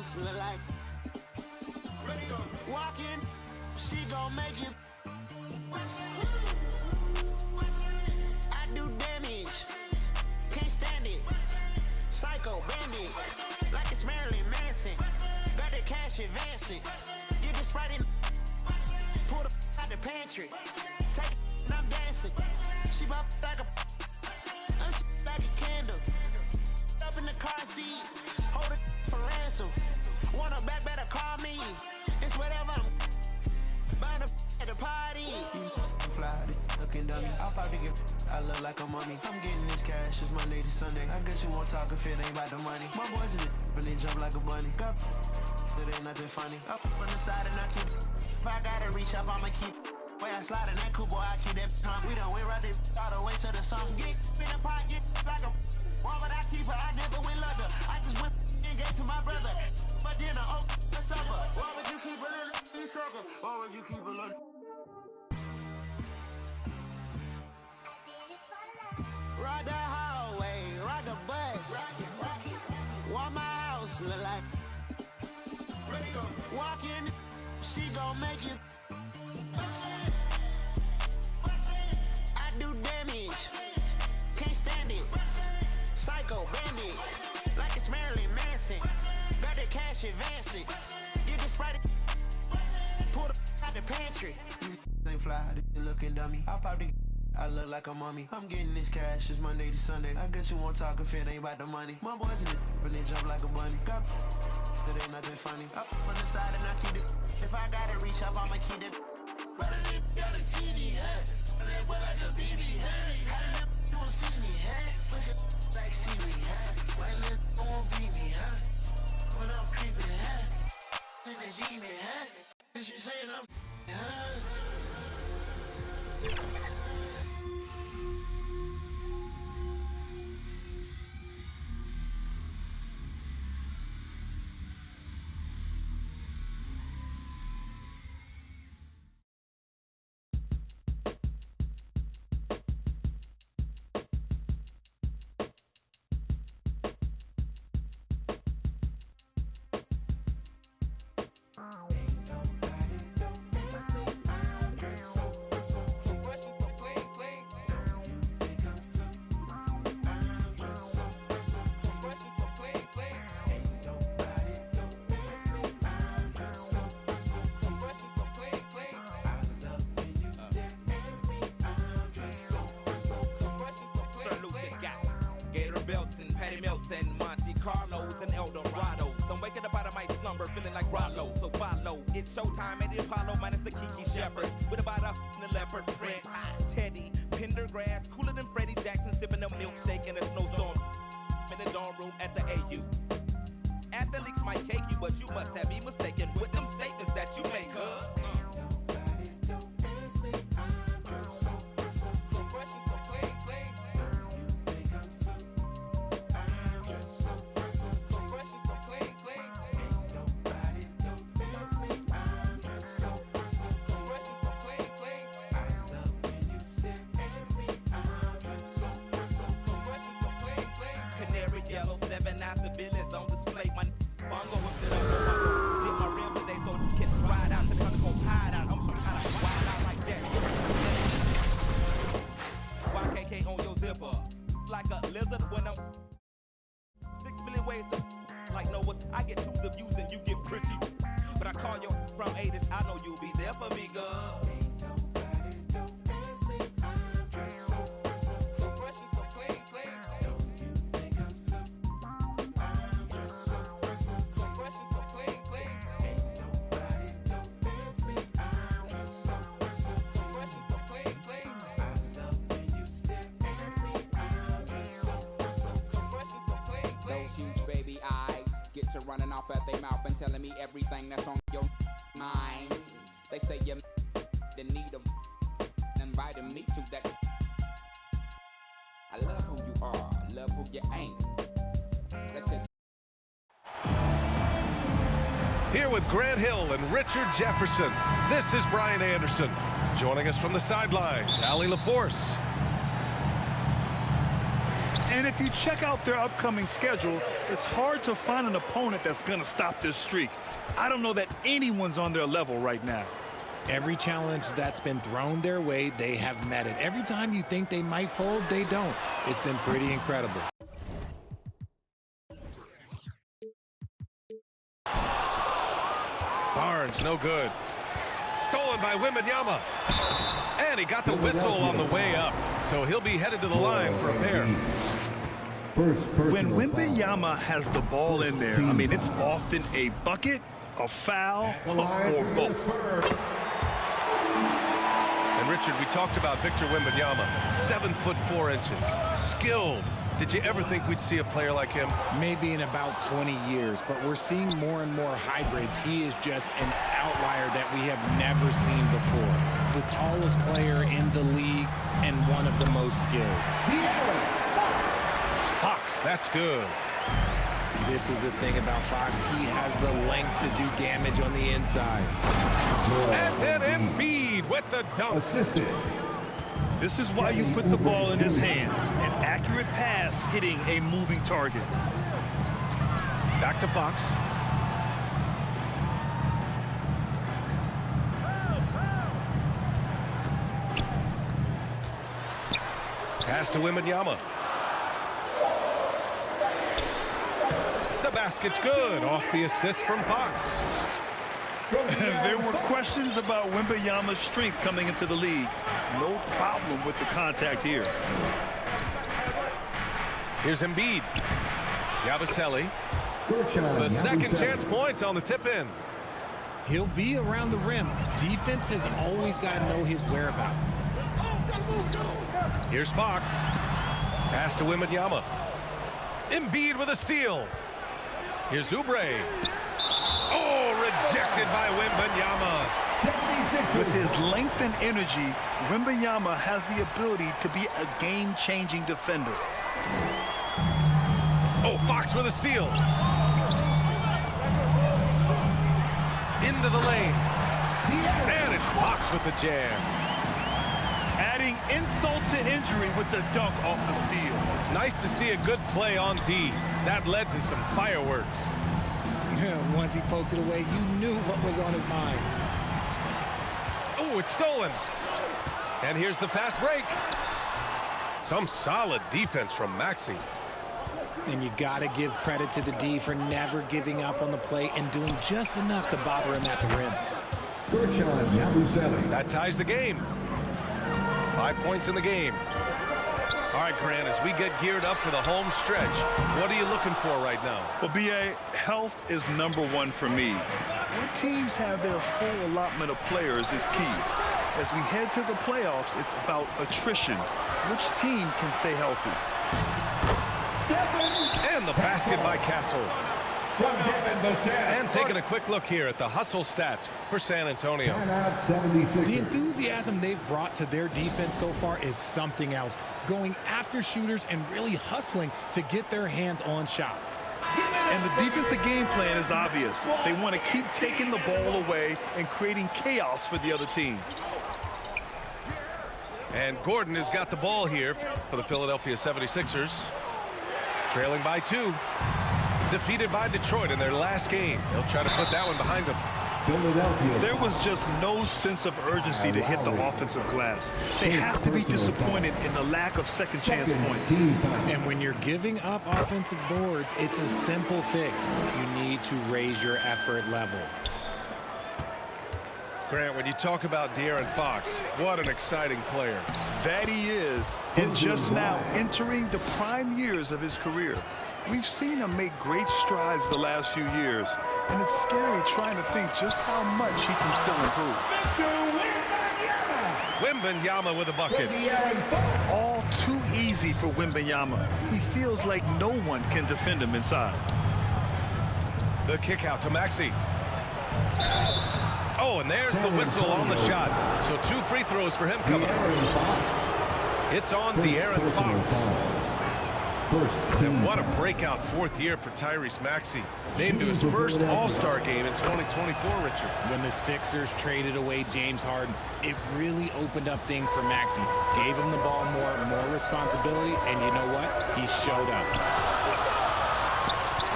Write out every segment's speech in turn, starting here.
house look like? Walking, she gon' make you. I do damage, can't stand it. Psycho bandit, like it's Marilyn Manson. Got the cash advancing. Get the Sprite in, pull the out the pantry. Take it and I'm dancing. She bop like a, like a candle. Up in the car seat, hold it for ransom. Want her back, better call me. It's whatever. Burn at the party. Fly, looking dummy. I'll probably get. I look like a mummy. I'm getting this cash. It's Monday to Sunday. I guess you won't talk if it ain't about the money. My boys in the when they jump like a bunny. Got it ain't nothing funny. Up from the side and I keep. If I gotta reach up, I'ma keep. Way I slide in that coupe, boy, I keep that pump. We done went right there all the way to the sun. Get in the pot, get like a. Why would I keep her? I never went leather. I just went and gave to my brother. But then I oh, the supper. Why would you keep a little sugar? Why would you keep a little? Ride the hallway, ride the bus. What my house look like? Walk in, she gon' make you. I do damage, can't stand it. Psycho bandit, like it's Marilyn Manson. Got the cash advancing. Get the Sprite, pull the out the pantry. Ain't fly, this looking dummy. I'll probably. I look like a mummy. I'm getting this cash. It's Monday to Sunday. I guess you won't talk if it ain't about the money. My boys in the when they jump like a bunny. Got it ain't nothing funny. Up from the side and I keep it. If I gotta reach up, I'ma keep it. Brother, they got a TV hat. They wear like a BB hat. You won't see me hat. Push it like seaweed hat. Why let won't beat me hat? When I'm creeping hat. Then they see me hat. Cause you saying I'm hat. And Monte Carlos and El Dorado. So I'm waking up out of my slumber feeling like Rollo. So follow, it's showtime at the Apollo minus the Kiki Shepherd. With about a the leopard print. Teddy, Pendergrass, cooler than Freddie Jackson, sipping a milkshake in a snowstorm. In the dorm room at the AU. Athletes might cake you, but you must have me mistaken with them statements that you make, huh? Yellow 7-9 civilians on display. My bongo whipped it up. Did my real today so you can ride out to the undergo hide out. I'm showing you how to wild out like that. YKK on your zipper. Like a lizard when I'm 6 million ways to like Noah's. I get twos of views and you get pretty. But I call your from 80s. I know you'll be there for me, girl. Huge baby eyes get to running off at their mouth and telling me everything that's on your mind. They say you're in need of inviting me to that. I love who you are, I love who you ain't. Let's hit. Here with Grant Hill and Richard Jefferson, this is Brian Anderson. Joining us from the sidelines, Allie LaForce. And if you check out their upcoming schedule, it's hard to find an opponent that's going to stop this streak. I don't know that anyone's on their level right now. Every challenge that's been thrown their way, they have met it. Every time you think they might fold, they don't. It's been pretty incredible. Barnes, no good. Stolen by Wembanyama. And he got the whistle on the way up. So he'll be headed to the line for a pair. When Wembanyama has the ball in there, I mean, it's often a bucket, a foul, or both. And Richard, we talked about Victor Wembanyama, 7'4", skilled. Did you ever think we'd see a player like him? Maybe in about 20 years, but we're seeing more and more hybrids. He is just an outlier that we have never seen before. The tallest player in the league and one of the most skilled. Fox, that's good. This is the thing about Fox. He has the length to do damage on the inside. And then Embiid with the dunk. This is why you put the ball in his hands. An accurate pass hitting a moving target. Back to Fox. Pass to Wembanyama. The basket's good. Off the assist from Fox. There were questions about Wembanyama's strength coming into the league. No problem with the contact here. Here's Embiid. Yabusele. The second chance points on the tip-in. He'll be around the rim. Defense has always got to know his whereabouts. Here's Fox. Pass to Wembanyama. Embiid with a steal. Here's Oubre. Oh, rejected by Wembanyama. With his length and energy, Wembanyama has the ability to be a game-changing defender. Oh, Fox with a steal. Into the lane. And it's Fox with the jam. Adding insult to injury with the dunk off the steal. Nice to see a good play on D. That led to some fireworks. Once he poked it away, you knew what was on his mind. Oh, it's stolen. And here's the fast break. Some solid defense from Maxey. And you got to give credit to the D for never giving up on the play and doing just enough to bother him at the rim. That ties the game. 5 points in the game. All right, Grant, as we get geared up for the home stretch, what are you looking for right now? Well, B.A., health is #1 for me. When teams have their full allotment of players is key. As we head to the playoffs, it's about attrition. Which team can stay healthy? And the basket by Castle. And taking a quick look here at the hustle stats for San Antonio. The enthusiasm they've brought to their defense so far is something else. Going after shooters and really hustling to get their hands on shots. And the defensive game plan is obvious. They want to keep taking the ball away and creating chaos for the other team. And Gordon has got the ball here for the Philadelphia 76ers. Trailing by 2. Defeated by Detroit in their last game. They'll try to put that one behind them. There was just no sense of urgency to hit the offensive glass. They have to be disappointed in the lack of second chance points. And when you're giving up offensive boards, it's a simple fix. You need to raise your effort level. Grant, when you talk about De'Aaron Fox, what an exciting player. That he is. And just now entering the prime years of his career. We've seen him make great strides the last few years, and it's scary trying to think just how much he can still improve. Wembanyama with a bucket. All too easy for Wembanyama. He feels like no one can defend him inside. The kick out to Maxey. Oh, and there's the whistle on the shot. So 2 free throws for him coming up. It's on De'Aaron Fox. And what a breakout fourth year for Tyrese Maxey. Named to his first All-Star game in 2024, Richard. When the Sixers traded away James Harden, it really opened up things for Maxey. Gave him the ball more responsibility, and you know what? He showed up.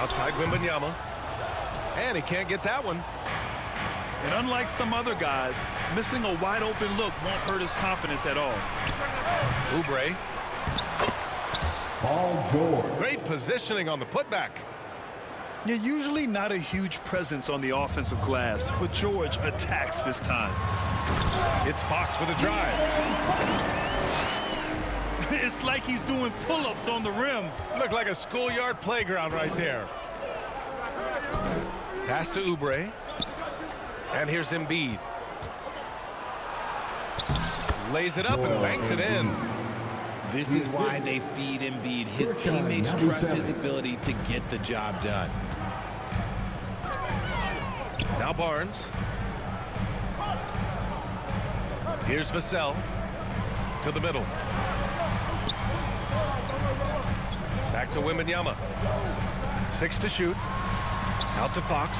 Outside Wembanyama. And he can't get that one. And unlike some other guys, missing a wide-open look won't hurt his confidence at all. Oubre. Paul George. Great positioning on the putback. Yeah, usually not a huge presence on the offensive glass, but George attacks this time. It's Fox with a drive. It's like he's doing pull-ups on the rim. Looked like a schoolyard playground right there. Pass to Oubre. And here's Embiid. Lays it up and banks it in. This is why they feed Embiid. His teammates trust his ability to get the job done. Now Barnes. Here's Vassell to the middle. Back to Wembanyama. 6 to shoot. Out to Fox.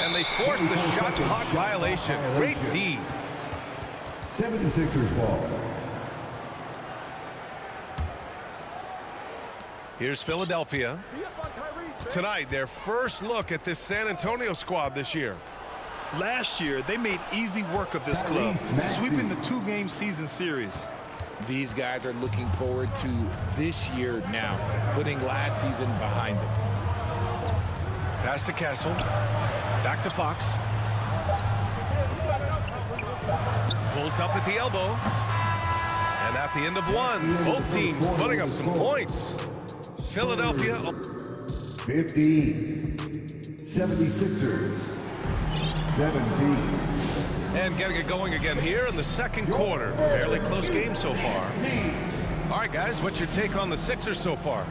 And they force the shot clock violation. Great D. 76ers ball. Here's Philadelphia. Tonight, their first look at this San Antonio squad this year. Last year, they made easy work of this club, sweeping the 2-game season series. These guys are looking forward to this year now, putting last season behind them. Pass to Castle. Back to Fox. Pulls up at the elbow. And at the end of one, both teams putting up some points. Philadelphia. 15. 76ers. 17. And getting it going again here in the second quarter. Fairly close game so far. All right, guys, what's your take on the Sixers so far?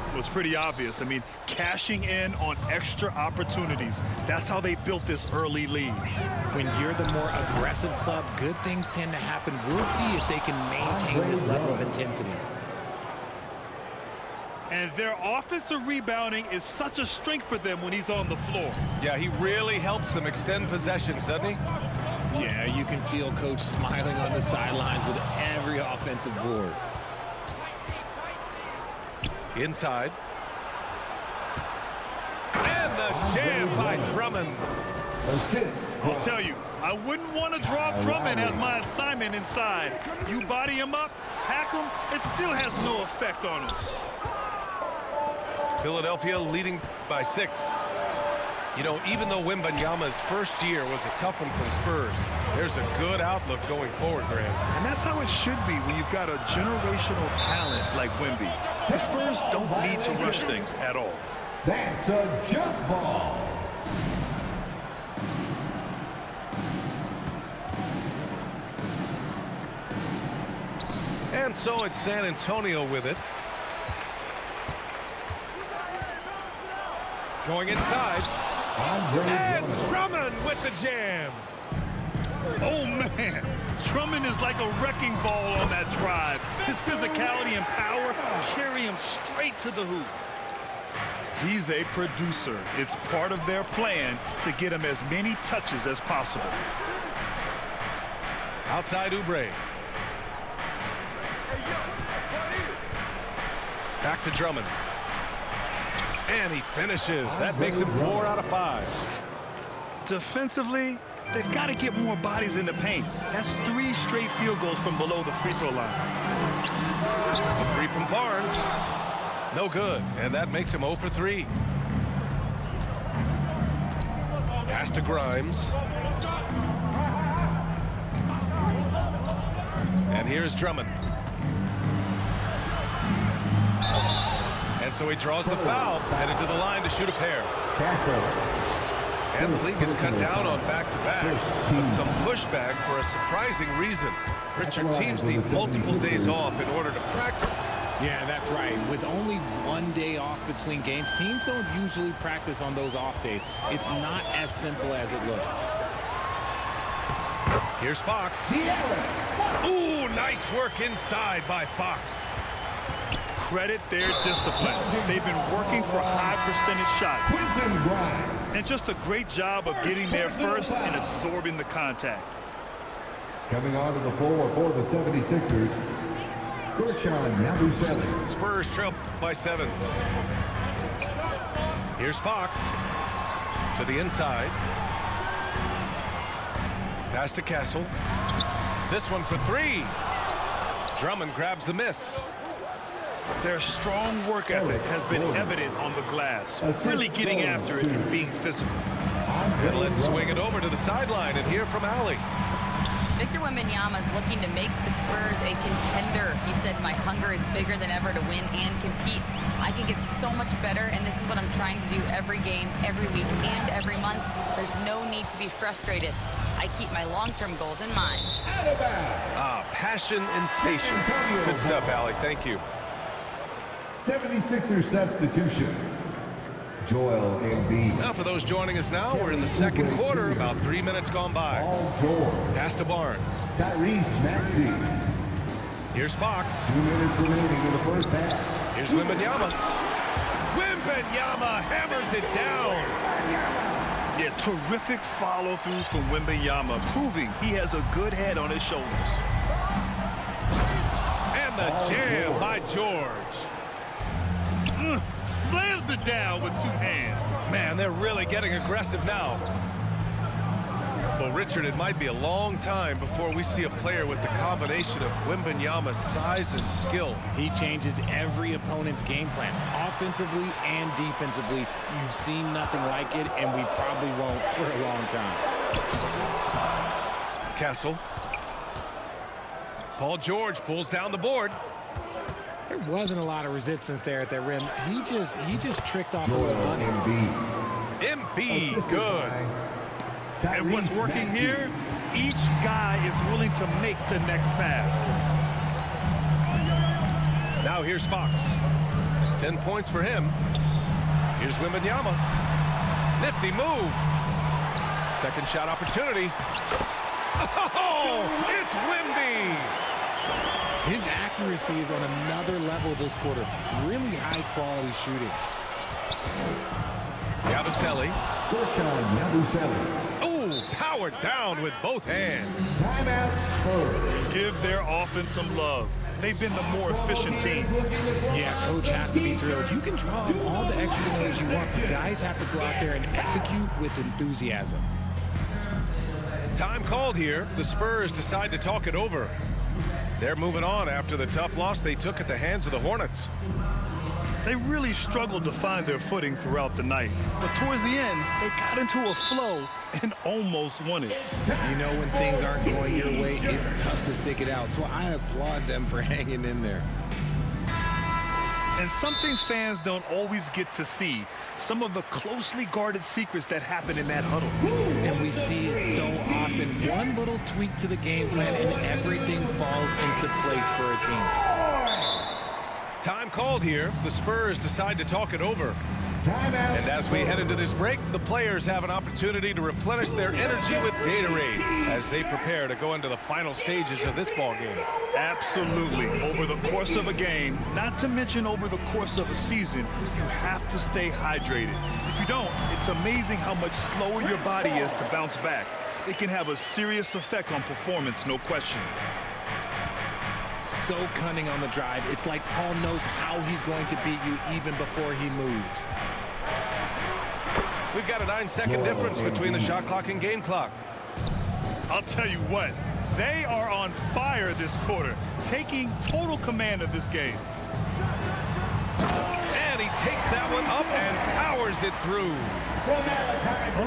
Well, it's pretty obvious. I mean, cashing in on extra opportunities. That's how they built this early lead. When you're the more aggressive club, good things tend to happen. We'll see if they can maintain this level of intensity. And their offensive rebounding is such a strength for them when he's on the floor. Yeah, he really helps them extend possessions, doesn't he? Yeah, you can feel Coach smiling on the sidelines with every offensive board. Inside. And the jam by Drummond. Assist. I'll tell you, I wouldn't want to draw Drummond as my assignment inside. You body him up, hack him, it still has no effect on him. Philadelphia leading by 6. You know, even though Wembanyama's first year was a tough one for the Spurs, there's a good outlook going forward, Graham. And that's how it should be when you've got a generational talent like Wemby. The Spurs don't need to rush things at all. That's a jump ball. And so it's San Antonio with it. Going inside. And Drummond with the jam. Oh, man. Drummond is like a wrecking ball on that drive. His physicality and power carry him straight to the hoop. He's a producer. It's part of their plan to get him as many touches as possible. Outside Oubre. Back to Drummond. And he finishes. That makes him 4 out of 5. Defensively, they've got to get more bodies in the paint. That's 3 straight field goals from below the free throw line. A 3 from Barnes. No good. And that makes him 0 for 3. Pass to Grimes. And here's Drummond. And so he draws the foul, headed to the line to shoot a pair. And the league has cut down on back-to-backs, but some pushback for a surprising reason. Richard, teams need multiple days off in order to practice. Yeah, that's right. With only 1 day off between games, teams don't usually practice on those off days. It's not as simple as it looks. Here's Fox. Ooh, nice work inside by Fox. Credit their discipline. They've been working for high percentage shots. Quentin Grimes. And just a great job of getting there first and absorbing the contact. Coming onto the floor for the 76ers, Guerschon Yabusele. Spurs trail by 7. Here's Fox to the inside. Pass to Castle. This one for 3. Drummond grabs the miss. Their strong work ethic has been evident on the glass, really getting after it and being physical. And let's swing it over to the sideline and hear from Allie. Victor Wembanyama is looking to make the Spurs a contender. He said, my hunger is bigger than ever to win and compete. I can get so much better, and this is what I'm trying to do every game, every week, and every month. There's no need to be frustrated. I keep my long-term goals in mind. Passion and patience. Good stuff, Allie. Thank you. 76ers substitution. Joel Embiid. Now for those joining us now, we're in the second quarter, about 3 minutes gone by. Paul George. Pass to Barnes. Tyrese Maxey. Here's Fox. 2 minutes remaining in the first half. Here's Wembanyama. Wembanyama hammers it down. Yeah, terrific follow-through from Wembanyama, proving he has a good head on his shoulders. And the jam by George. Slams it down with 2 hands. Man, they're really getting aggressive now. Well, Richard, it might be a long time before we see a player with the combination of Wembanyama's size and skill. He changes every opponent's game plan, offensively and defensively. You've seen nothing like it, and we probably won't for a long time. Castle. Paul George pulls down the board. There wasn't a lot of resistance there at the rim. He just tricked off a Joel little money. Embiid. Embiid, Assisted good. by And what's Tyrese working Maxey. here, each guy is willing to make the next pass. Now here's Fox. 10 points for him. Here's Wembanyama. Nifty move. Second shot opportunity. Oh, it's Wemby. His accuracy is on another level this quarter. Really high-quality shooting. Yabusele. Guerschon Yabusele. Ooh, powered down with both hands. Timeout Spurs. Give their offense some love. They've been the more efficient team. Yeah, coach has to be thrilled. You can draw up all the X's and O's you want, but guys have to go out there and execute with enthusiasm. Time called here. The Spurs decide to talk it over. They're moving on after the tough loss they took at the hands of the Hornets. They really struggled to find their footing throughout the night. But towards the end, they got into a flow and almost won it. You know when things aren't going your way, it's tough to stick it out. So I applaud them for hanging in there. And something fans don't always get to see, some of the closely guarded secrets that happen in that huddle. And we see it so often. One little tweak to the game plan and everything falls into place for a team. Time called here. The Spurs decide to talk it over. Timeout. And as we head into this break, the players have an opportunity to replenish their energy with Gatorade as they prepare to go into the final stages of this ball game. Absolutely. Over the course of a game, not to mention over the course of a season, you have to stay hydrated. If you don't, it's amazing how much slower your body is to bounce back. It can have a serious effect on performance, no question. So cunning on the drive. It's like Paul knows how he's going to beat you even before he moves. We've got a 9-second difference between the shot clock and game clock. I'll tell you what, they are on fire this quarter, taking total command of this game. And he takes that one up and powers it through. A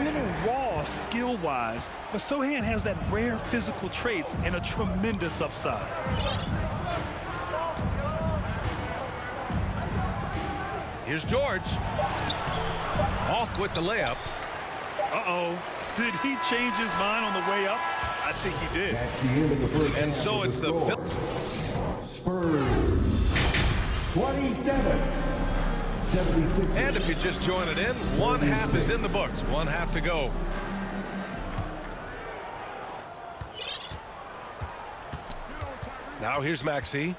little raw skill-wise, but Sochan has that rare physical traits and a tremendous upside. Here's George. Off with the layup. Uh-oh. Did he change his mind on the way up? I think he did. That's the end of the first And half so of it's the score. Spurs 27. 76. And if you're just joining in, one half is in the books. One half to go. Now here's Maxey.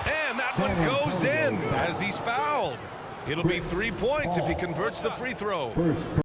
And that one goes in as he's fouled. It'll be 3 points if he converts the free throw. First